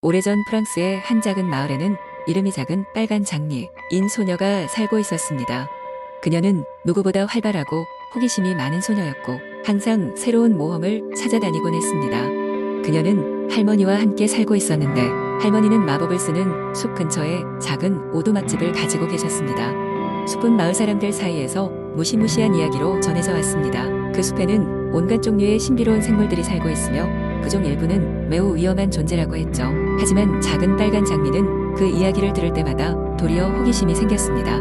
오래전 프랑스의 한 작은 마을에는 이름이 작은 빨간 장미인 소녀가 살고 있었습니다. 그녀는 누구보다 활발하고 호기심이 많은 소녀였고 항상 새로운 모험을 찾아다니곤 했습니다. 그녀는 할머니와 함께 살고 있었는데 할머니는 마법을 쓰는 숲 근처에 작은 오두막집을 가지고 계셨습니다. 숲은 마을 사람들 사이에서 무시무시한 이야기로 전해져 왔습니다. 그 숲에는 온갖 종류의 신비로운 생물들이 살고 있으며 그중 일부는 매우 위험한 존재라고 했죠. 하지만 작은 빨간 장미는 그 이야기를 들을 때마다 도리어 호기심이 생겼습니다.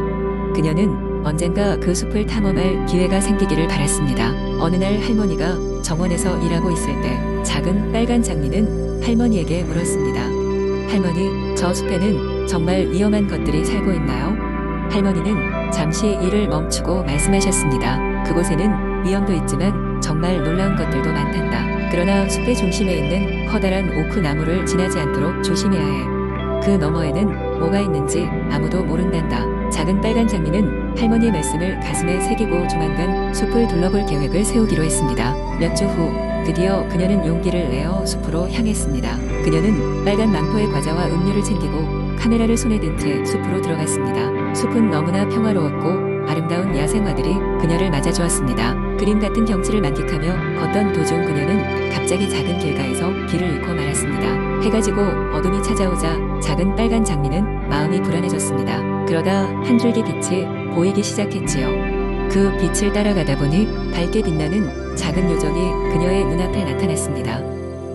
그녀는 언젠가 그 숲을 탐험할 기회가 생기기를 바랐습니다. 어느 날 할머니가 정원에서 일하고 있을 때 작은 빨간 장미는 할머니에게 물었습니다. 할머니, 저 숲에는 정말 위험한 것들이 살고 있나요? 할머니는 잠시 일을 멈추고 말씀하셨습니다. 그곳에는 위험도 있지만 정말 놀라운 것들도 많단다. 그러나 숲의 중심에 있는 커다란 오크 나무를 지나지 않도록 조심해야 해. 그 너머에는 뭐가 있는지 아무도 모른단다. 작은 빨간 장미는 할머니의 말씀을 가슴에 새기고 조만간 숲을 둘러볼 계획을 세우기로 했습니다. 몇 주 후 드디어 그녀는 용기를 내어 숲으로 향했습니다. 그녀는 빨간 망토의 과자와 음료를 챙기고 카메라를 손에 든 채 숲으로 들어갔습니다. 숲은 너무나 평화로웠고 아름다운 야생화들이 그녀를 맞아주었습니다. 그림 같은 경치를 만끽하며 걷던 도중 그녀는 갑자기 작은 길가에서 길을 잃고 말았습니다. 해가 지고 어둠이 찾아오자 작은 빨간 장미는 마음이 불안해졌습니다. 그러다 한 줄기 빛이 보이기 시작했지요. 그 빛을 따라가다 보니 밝게 빛나는 작은 요정이 그녀의 눈앞에 나타났습니다.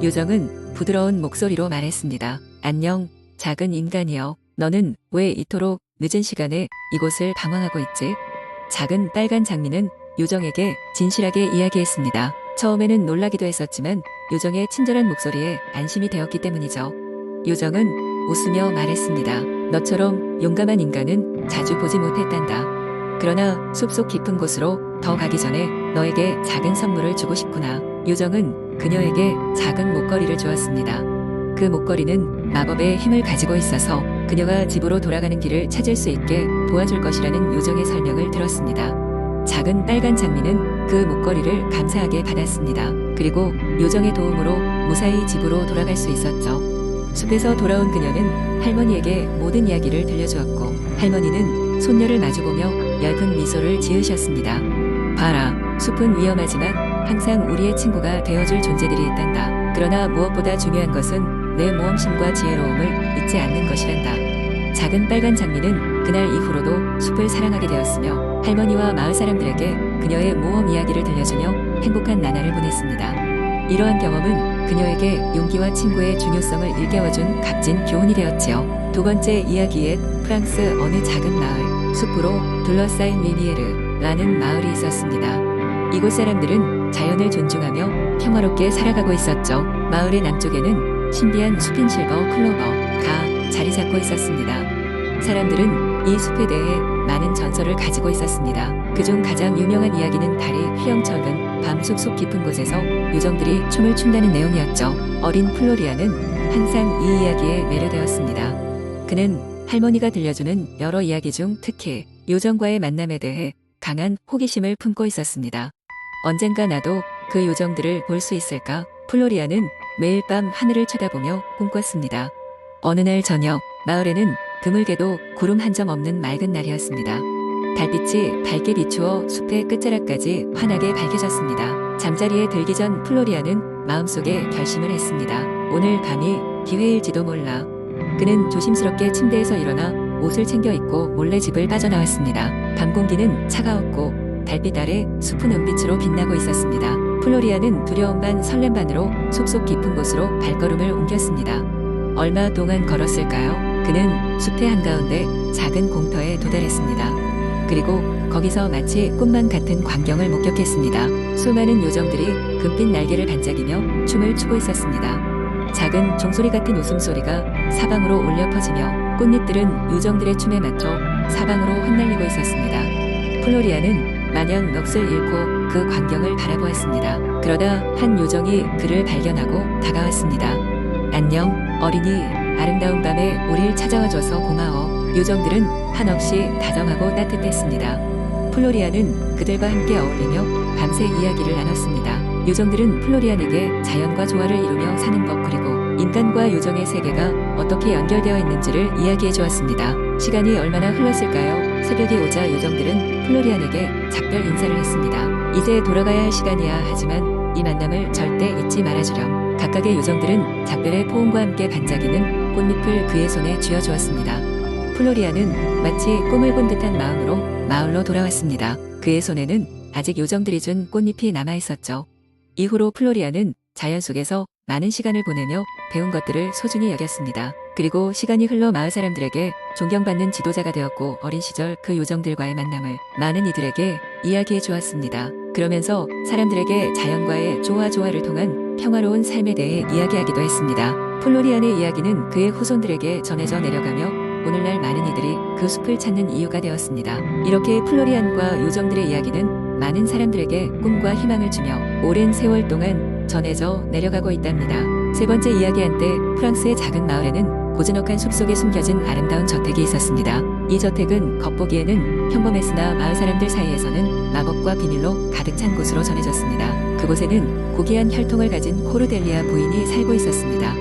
요정은 부드러운 목소리로 말했습니다. 안녕, 작은 인간이여. 너는 왜 이토록 늦은 시간에 이곳을 방황하고 있지? 작은 빨간 장미는 요정에게 진실하게 이야기했습니다. 처음에는 놀라기도 했었지만 요정의 친절한 목소리에 안심이 되었기 때문이죠. 요정은 웃으며 말했습니다. 너처럼 용감한 인간은 자주 보지 못했단다. 그러나 숲속 깊은 곳으로 더 가기 전에 너에게 작은 선물을 주고 싶구나. 요정은 그녀에게 작은 목걸이를 주었습니다. 그 목걸이는 마법의 힘을 가지고 있어서 그녀가 집으로 돌아가는 길을 찾을 수 있게 도와줄 것이라는 요정의 설명을 들었습니다. 작은 빨간 장미는 그 목걸이를 감사하게 받았습니다. 그리고 요정의 도움으로 무사히 집으로 돌아갈 수 있었죠. 숲에서 돌아온 그녀는 할머니에게 모든 이야기를 들려주었고 할머니는 손녀를 마주보며 엷은 미소를 지으셨습니다. 봐라, 숲은 위험하지만 항상 우리의 친구가 되어줄 존재들이 있단다. 그러나 무엇보다 중요한 것은 내 모험심과 지혜로움을 잊지 않는 것이란다. 작은 빨간 장미는 그날 이후로도 숲을 사랑하게 되었으며 할머니와 마을 사람들에게 그녀의 모험 이야기를 들려주며 행복한 나날을 보냈습니다. 이러한 경험은 그녀에게 용기와 친구의 중요성을 일깨워준 값진 교훈이 되었지요. 두 번째 이야기에 프랑스 어느 작은 마을, 숲으로 둘러싸인 리비에르라는 마을이 있었습니다. 이곳 사람들은 자연을 존중하며 평화롭게 살아가고 있었죠. 마을의 남쪽에는 신비한 숲인 실버 클로버가 자리 잡고 있었습니다. 사람들은 이 숲에 대해 많은 전설을 가지고 있었습니다. 그중 가장 유명한 이야기는 달이 휘영철은 밤 숲속 깊은 곳에서 요정들이 춤을 춘다는 내용이었죠. 어린 플로리아는 항상 이 이야기에 매료되었습니다. 그는 할머니가 들려주는 여러 이야기 중 특히 요정과의 만남에 대해 강한 호기심을 품고 있었습니다. 언젠가 나도 그 요정들을 볼 수 있을까? 플로리아는 매일 밤 하늘을 쳐다보며 꿈꿨습니다. 어느 날 저녁, 마을에는 드물게도 구름 한 점 없는 맑은 날이었습니다. 달빛이 밝게 비추어 숲의 끝자락까지 환하게 밝혀졌습니다. 잠자리에 들기 전 플로리아는 마음속에 결심을 했습니다. 오늘 밤이 기회일지도 몰라. 그는 조심스럽게 침대에서 일어나 옷을 챙겨 입고 몰래 집을 빠져나왔습니다. 밤 공기는 차가웠고 달빛 아래 숲은 은빛으로 빛나고 있었습니다. 플로리아는 두려움 반 설렘 반으로 숲속 깊은 곳으로 발걸음을 옮겼습니다. 얼마 동안 걸었을까요? 그는 숲의 한가운데 작은 공터에 도달했습니다. 그리고 거기서 마치 꿈만 같은 광경을 목격했습니다. 수많은 요정들이 금빛 날개를 반짝이며 춤을 추고 있었습니다. 작은 종소리 같은 웃음소리가 사방으로 울려 퍼지며 꽃잎들은 요정들의 춤에 맞춰 사방으로 흩날리고 있었습니다. 플로리아는 마냥 넋을 잃고 그 광경을 바라보았습니다. 그러다 한 요정이 그를 발견하고 다가왔습니다. 안녕, 어린이. 아름다운 밤에 우릴 찾아와줘서 고마워. 요정들은 한없이 다정하고 따뜻했습니다. 플로리아는 그들과 함께 어울리며 밤새 이야기를 나눴습니다. 요정들은 플로리안에게 자연과 조화를 이루며 사는 법 그리고 인간과 요정의 세계가 어떻게 연결되어 있는지를 이야기해 주었습니다. 시간이 얼마나 흘렀을까요? 새벽이 오자 요정들은 플로리안에게 작별 인사를 했습니다. 이제 돌아가야 할 시간이야. 하지만 이 만남을 절대 잊지 말아주렴. 각각의 요정들은 작별의 포옹과 함께 반짝이는 꽃잎을 그의 손에 쥐어주었습니다. 플로리안은 마치 꿈을 꾼 듯한 마음으로 마을로 돌아왔습니다. 그의 손에는 아직 요정들이 준 꽃잎이 남아있었죠. 이후로 플로리안은 자연 속에서 많은 시간을 보내며 배운 것들을 소중히 여겼습니다. 그리고 시간이 흘러 마을 사람들에게 존경받는 지도자가 되었고 어린 시절 그 요정들과의 만남을 많은 이들에게 이야기해 주었습니다. 그러면서 사람들에게 자연과의 조화를 통한 평화로운 삶에 대해 이야기하기도 했습니다. 플로리안의 이야기는 그의 후손들에게 전해져 내려가며 오늘날 많은 이들이 그 숲을 찾는 이유가 되었습니다. 이렇게 플로리안과 요정들의 이야기는 많은 사람들에게 꿈과 희망을 주며 오랜 세월 동안 전해져 내려가고 있답니다. 세 번째 이야기 한때 프랑스의 작은 마을에는 고즈넉한 숲속에 숨겨진 아름다운 저택이 있었습니다. 이 저택은 겉보기에는 평범했으나 마을 사람들 사이에서는 마법과 비밀로 가득 찬 곳으로 전해졌습니다. 그곳에는 고귀한 혈통을 가진 코르델리아 부인이 살고 있었습니다.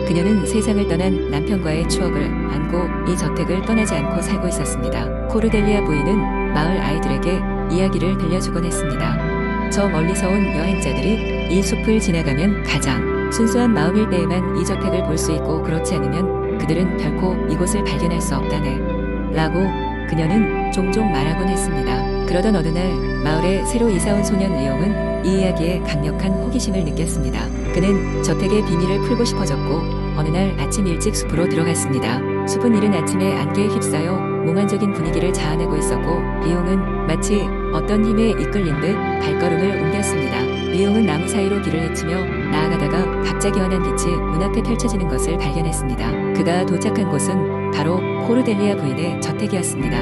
그녀는 세상을 떠난 남편과의 추억을 안고 이 저택을 떠나지 않고 살고 있었습니다. 코르델리아 부인은 마을 아이들에게 이야기를 들려주곤 했습니다. 저 멀리서 온 여행자들이 이 숲을 지나가면 가장 순수한 마음일 때에만 이 저택을 볼 수 있고 그렇지 않으면 그들은 결코 이곳을 발견할 수 없다네 라고 그녀는 종종 말하곤 했습니다. 그러던 어느 날 마을에 새로 이사온 소년 리옹은 이 이야기에 강력한 호기심을 느꼈습니다. 그는 저택의 비밀을 풀고 싶어졌고 어느 날 아침 일찍 숲으로 들어갔습니다. 숲은 이른 아침에 안개에 휩싸여 몽환적인 분위기를 자아내고 있었고 리옹은 마치 어떤 힘에 이끌린 듯 발걸음을 옮겼습니다. 리옹은 나무 사이로 길을 헤치며 나아가다가 갑자기 환한 빛이 눈앞에 펼쳐지는 것을 발견했습니다. 그가 도착한 곳은 바로 코르델리아 부인의 저택이었습니다.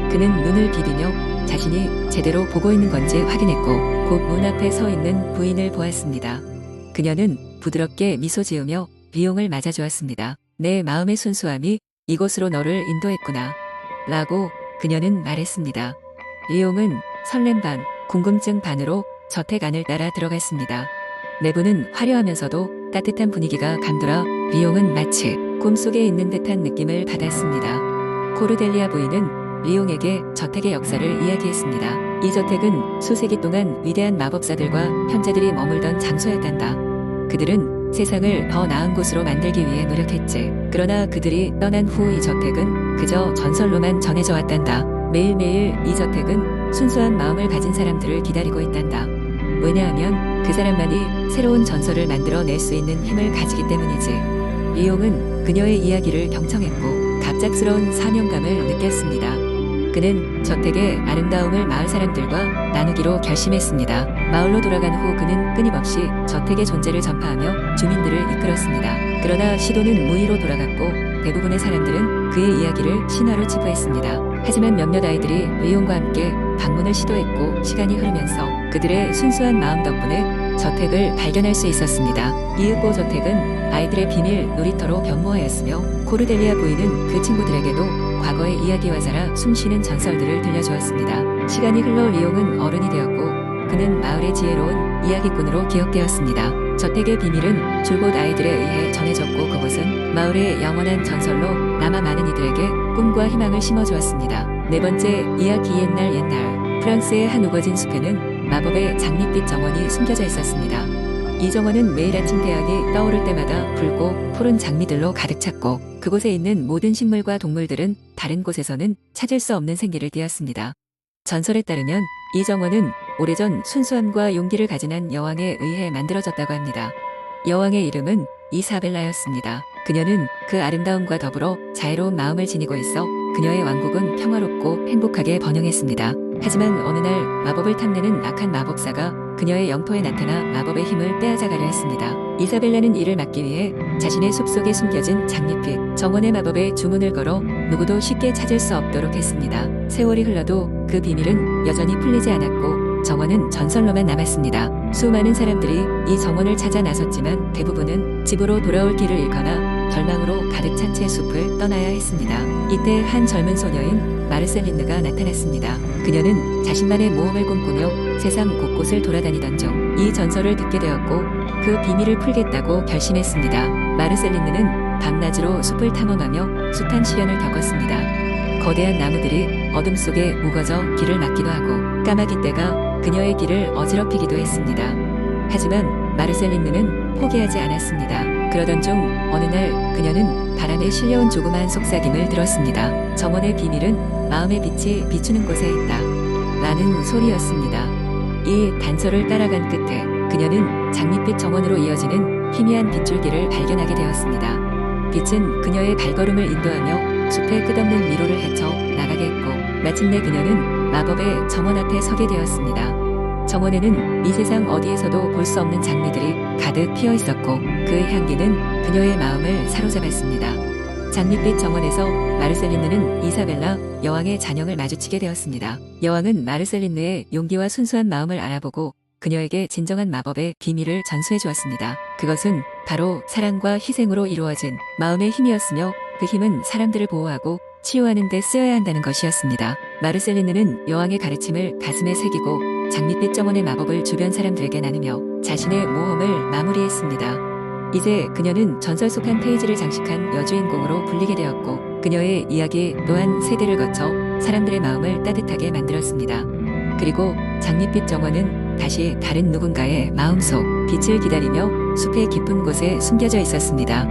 그는 눈을 비비며 자신이 제대로 보고 있는 건지 확인했고 곧 문 앞에 서 있는 부인을 보았습니다. 그녀는 부드럽게 미소 지으며 리옹을 맞아주었습니다. 내 마음의 순수함이 이곳으로 너를 인도했구나 라고 그녀는 말했습니다. 리옹은 설렘 반 궁금증 반으로 저택 안을 따라 들어갔습니다. 내부는 화려하면서도 따뜻한 분위기가 감돌아 리옹은 마치 꿈속에 있는 듯한 느낌을 받았습니다. 코르델리아 부인은 리옹에게 저택의 역사를 이야기했습니다. 이 저택은 수세기 동안 위대한 마법사들과 현자들이 머물던 장소였단다. 그들은 세상을 더 나은 곳으로 만들기 위해 노력했지. 그러나 그들이 떠난 후 이 저택은 그저 전설로만 전해져 왔단다. 매일매일 이 저택은 순수한 마음을 가진 사람들을 기다리고 있단다. 왜냐하면 그 사람만이 새로운 전설을 만들어낼 수 있는 힘을 가지기 때문이지. 리옹은 그녀의 이야기를 경청했고 갑작스러운 사명감을 느꼈습니다. 그는 저택의 아름다움을 마을 사람들과 나누기로 결심했습니다. 마을로 돌아간 후 그는 끊임없이 저택의 존재를 전파하며 주민들을 이끌었습니다. 그러나 시도는 무의로 돌아갔고 대부분의 사람들은 그의 이야기를 신화로 치부했습니다. 하지만 몇몇 아이들이 리옹과 함께 방문을 시도했고 시간이 흐르면서 그들의 순수한 마음 덕분에 저택을 발견할 수 있었습니다. 이윽고 저택은 아이들의 비밀 놀이터로 변모하였으며 코르델리아 부인은 그 친구들에게도 과거의 이야기와 살아 숨쉬는 전설들을 들려주었습니다. 시간이 흘러 리옹은 어른이 되었고 그는 마을의 지혜로운 이야기꾼으로 기억되었습니다. 저택의 비밀은 줄곧 아이들에 의해 전해졌고 그곳은 마을의 영원한 전설로 남아 많은 이들에게 꿈과 희망을 심어주었습니다. 네 번째 이야기 옛날 프랑스의 한 우거진 숲에는 마법의 장밋빛 정원이 숨겨져 있었습니다. 이 정원은 매일 아침 태양이 떠오를 때마다 붉고 푸른 장미들로 가득 찼고 그곳에 있는 모든 식물과 동물들은 다른 곳에서는 찾을 수 없는 생기를 띠었습니다. 전설에 따르면 이 정원은 오래전 순수함과 용기를 가진 한 여왕에 의해 만들어졌다고 합니다. 여왕의 이름은 이사벨라였습니다. 그녀는 그 아름다움과 더불어 자애로운 마음을 지니고 있어 그녀의 왕국은 평화롭고 행복하게 번영했습니다. 하지만 어느 날 마법을 탐내는 악한 마법사가 그녀의 영토에 나타나 마법의 힘을 빼앗아가려 했습니다. 이사벨라는 이를 막기 위해 자신의 숲속에 숨겨진 장밋빛 정원의 마법에 주문을 걸어 누구도 쉽게 찾을 수 없도록 했습니다. 세월이 흘러도 그 비밀은 여전히 풀리지 않았고 정원은 전설로만 남았습니다. 수많은 사람들이 이 정원을 찾아 나섰지만 대부분은 집으로 돌아올 길을 잃거나 절망으로 가득 찬 채 숲을 떠나야 했습니다. 이때 한 젊은 소녀인 마르셀린느가 나타났습니다. 그녀는 자신만의 모험을 꿈꾸며 세상 곳곳을 돌아다니던 중 이 전설을 듣게 되었고 그 비밀을 풀겠다고 결심했습니다. 마르셀린느는 밤낮으로 숲을 탐험하며 숱한 시련을 겪었습니다. 거대한 나무들이 어둠 속에 우거져 길을 막기도 하고 까마귀 떼가 그녀의 길을 어지럽히기도 했습니다. 하지만 마르셀린느는 포기하지 않았습니다. 그러던 중 어느 날 그녀는 바람에 실려온 조그마한 속삭임을 들었습니다. 정원의 비밀은 마음의 빛이 비추는 곳에 있다. 라는 소리였습니다. 이 단서를 따라간 끝에 그녀는 장밋빛 정원으로 이어지는 희미한 빗줄기를 발견하게 되었습니다. 빛은 그녀의 발걸음을 인도하며 숲의 끝없는 미로를 헤쳐 나가게 했고 마침내 그녀는 마법의 정원 앞에 서게 되었습니다. 정원에는 이 세상 어디에서도 볼 수 없는 장미들이 가득 피어 있었고 그 향기는 그녀의 마음을 사로잡았습니다. 장밋빛 정원에서 마르셀린느는 이사벨라 여왕의 잔영을 마주치게 되었습니다. 여왕은 마르셀린느의 용기와 순수한 마음을 알아보고 그녀에게 진정한 마법의 비밀을 전수해 주었습니다. 그것은 바로 사랑과 희생으로 이루어진 마음의 힘이었으며 그 힘은 사람들을 보호하고 치유하는 데 쓰여야 한다는 것이었습니다. 마르셀린느는 여왕의 가르침을 가슴에 새기고 장밋빛 정원의 마법을 주변 사람들에게 나누며 자신의 모험을 마무리했습니다. 이제 그녀는 전설 속 한 페이지를 장식한 여주인공으로 불리게 되었고 그녀의 이야기 또한 세대를 거쳐 사람들의 마음을 따뜻하게 만들었습니다. 그리고 장밋빛 정원은 다시 다른 누군가의 마음속 빛을 기다리며 숲의 깊은 곳에 숨겨져 있었습니다.